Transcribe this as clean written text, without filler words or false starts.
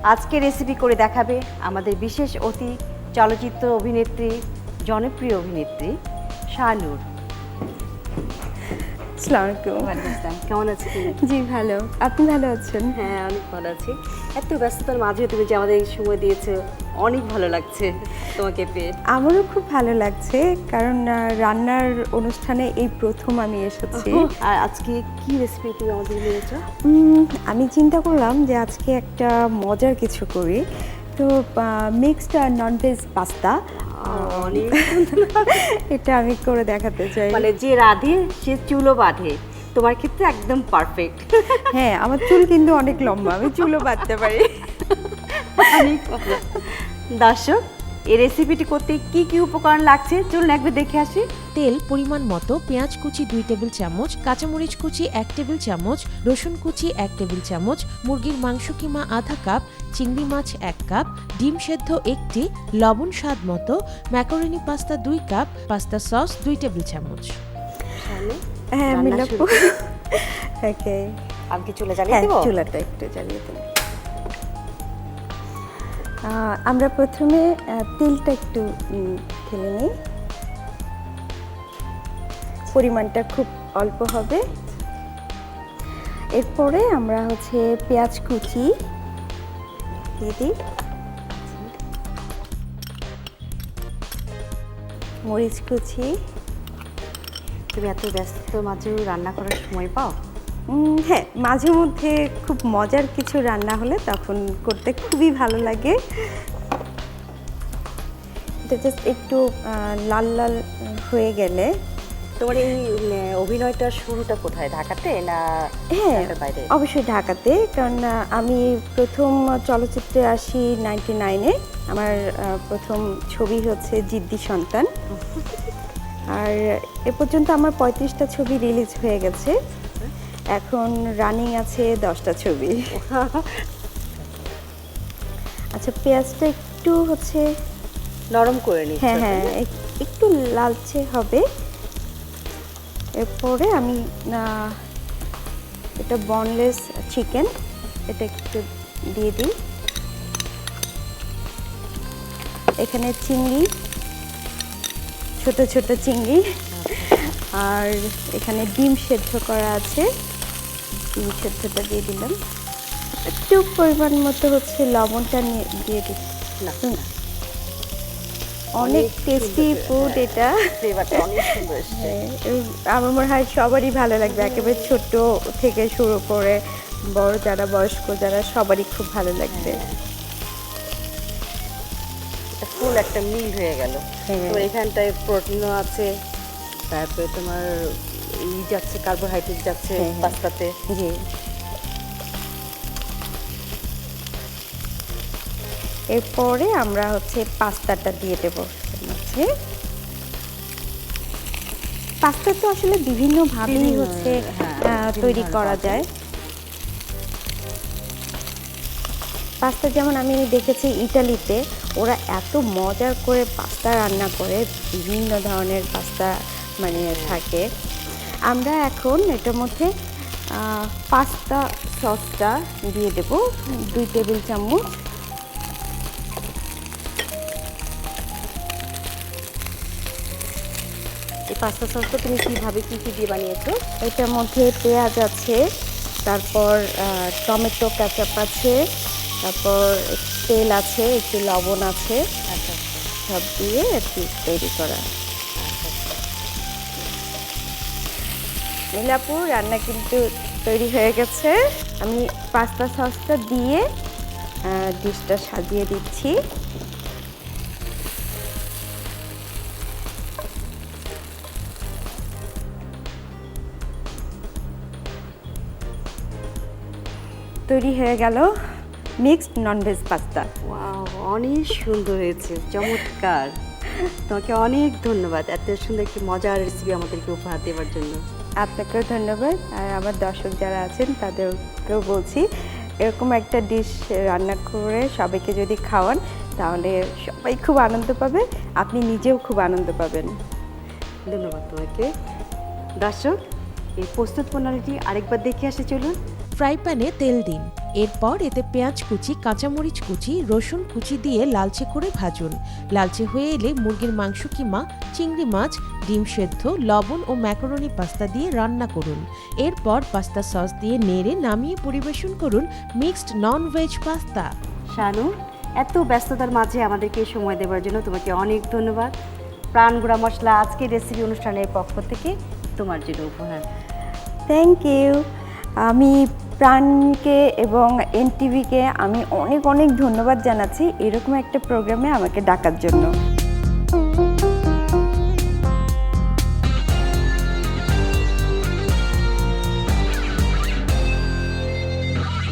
আজকে রেসিপি করে দেখাবে আমাদের বিশেষ অতিথি চলচ্চিত্র অভিনেত্রী, জনপ্রিয় অভিনেত্রী শাহনূর। আসসালামু আলাইকুম। কেমন আছো তুমি? জি ভালো, আপনি ভালো আছেন? হ্যাঁ, অনেক ভালো আছি। এত ব্যস্ততার মাঝে তুমি যে আমাদের এই সময় দিয়েছো, অনেক ভালো লাগছে তোমাকে পেয়ে। আমারও খুব ভালো লাগছে, কারণ রান্নার অনুষ্ঠানে এই প্রথম আমি এসেছি। আর আজকে কি রেসিপি তুমি আমাদের নিয়েছো? আমি চিন্তা করলাম যে আজকে একটা মজার কিছু করি, তো মিক্সড ননভেজ পাস্তা অনেক এটা আমি করে দেখাতে চাই। মানে যে রাধে সে চুলো বাঁধে, তোমার ক্ষেত্রে একদম পারফেক্ট। হ্যাঁ, আমার চুল কিন্তু অনেক লম্বা, আমি চুলও বাঁধতে পারি। দর্শক, এই রেসিপিটি করতে কি কি উপকরণ লাগছে চলুন একবার দেখে আসি। তেল পরিমাণ মতো, পেঁয়াজ কুচি 2 টেবিল চামচ, কাঁচামরিচ কুচি 1 টেবিল চামচ, রসুন কুচি 1 টেবিল চামচ, মুরগির মাংস কিমা আধা কাপ, চিংড়ি মাছ 1 কাপ, ডিম সেদ্ধ 1টি, লবণ স্বাদ মতো, macaroni pasta 2 cup, pasta sauce 2 table চামচ। হ্যাঁ রান্না মিলাপু, শুরু। ওকে। আমি কি চলে জ্বালিয়ে হ্যাঁ, দেব? চুলাটা একটু জ্বালিয়ে দিন। আমরা প্রথমে তেলটা একটু ঢেলে নিই, পরিমাণটা খুব অল্প হবে। এরপরে আমরা পেঁয়াজ কুচি দিয়ে দিই, মরিচ কুচি। তুমি এত ব্যস্ততার মাঝেও রান্না করার সময় পাও? হ্যাঁ, মাঝে মধ্যে খুব মজার কিছু রান্না হলে তখন করতে খুবই ভালো লাগে। এটা জাস্ট একটু লাল লাল হয়ে গেলে। তোমার এই অভিনয়টার শুরুটা কোথায়, ঢাকাতে না হ্যাঁ, ঢাকার বাইরে? অবশ্যই ঢাকাতে, কারণ আমি প্রথম চলচ্চিত্রে আসি 99-এ। আমার প্রথম ছবি হচ্ছে জিদ্দি সন্তান। আর এ পর্যন্ত আমার 35টা ছবি রিলিজ হয়ে গেছে, এখন রানিং আছে 10টা ছবি। আচ্ছা, পেঁয়াজটা একটু নরম করে নিচ্ছি। হ্যাঁ হ্যাঁ, একটু লালচে হবে। এরপরে আমি এটা বনলেস চিকেন, এটা একটু দিয়ে দিই। এখানে চিংড়ি, ছোট ছোট চিংড়ি, আর এখানে ডিম সেদ্ধ করা আছে, ডিম সেদ্ধটা দিয়ে দিলাম। একটু পরিমাণ মতো লবণটা দিয়ে দিই। না, অনেক টেস্টি ফুড এটা। ফ্লেভারটা অনেক সুন্দর এসেছে। আমার মনে হয় সবারই ভালো লাগবে, একেবারে ছোট থেকে শুরু করে বড় যারা, বয়স্ক যারা, সবারই খুব ভালো লাগবে। ফুল একটা মিল হয়ে গেল। তোমার এখানটায় প্রোটিনও আছে, তারপরে তোমার যাচ্ছে কার্বোহাইড্রেট যাচ্ছে পাস্তাতে। জি, এরপরে আমরা পাস্তাটা দিয়ে দেব। পাস্তা তো আসলে বিভিন্নভাবেই তৈরি করা যায়। পাস্তা যেমন আমি দেখেছি ইটালিতে, ওরা এত মজার করে পাস্তা রান্না করে, বিভিন্ন ধরনের পাস্তা থাকে। আমরা এখন এটার মধ্যে পাস্তা সসটা দিয়ে দেব 2 টেবিল চামচ। এই পাস্তা সসটা তুমি কীভাবে কী কী দিয়ে বানিয়েছো? এটার মধ্যে পেঁয়াজ আছে, তারপর টমেটো কেচাপ আছে, তারপর তেল আছে, একটু লবণ আছে, আচ্ছা, সব দিয়ে তৈরি করা। নীলাপু, রান্না কিন্তু তৈরি হয়ে গেছে। আমি পাস্তা সসটা দিয়ে ডিশটা সাজিয়ে দিচ্ছি। তৈরি হয়ে গেল মিক্সড ননভেজ পাস্তা। ওয়াও, অনেক সুন্দর হয়েছে, চমৎকার। তোমাকে অনেক ধন্যবাদ এত সুন্দর একটি মজার রেসিপি আমাদেরকে উপহার দেওয়ার জন্য। আপনাকেও ধন্যবাদ, আর আমার দর্শক যারা আছেন তাদেরকেও বলছি, এরকম একটা ডিশ রান্না করে সবাইকে যদি খাওয়ান তাহলে সবাই খুব আনন্দ পাবে, আপনি নিজেও খুব আনন্দ পাবেন। ধন্যবাদ তোমাকে। দর্শক, এই প্রস্তুত প্রণালীটি আরেকবার দেখে আসে চলুন। ফ্রাই প্যানে তেল দিন, এরপর এতে পেঁয়াজ কুচি, কাঁচামরিচ কুচি, রসুন কুচি দিয়ে লালচে করে ভাজুন। লালচে হয়ে এলে মুরগির মাংস কিমা, চিংড়ি মাছ, ডিম সেদ্ধ, লবণ ও ম্যাকারনি পাস্তা দিয়ে রান্না করুন। এরপর পাস্তা সস দিয়ে নেড়ে নামিয়ে পরিবেশন করুন mixed non veg pasta. Shanu, এত ব্যস্ততার মাঝে আমাদেরকে সময় দেওয়ার জন্য তোমাকে অনেক ধন্যবাদ। প্রাণ গুঁড়া মশলা আজকের রেসিপি অনুষ্ঠানের পক্ষ থেকে তোমার জন্য উপহার। Thank you. আমি প্রাণকে এবং এনটিভিকে আমি অনেক অনেক ধন্যবাদ জানাচ্ছি এরকম একটা প্রোগ্রামে আমাকে ডাকার জন্য।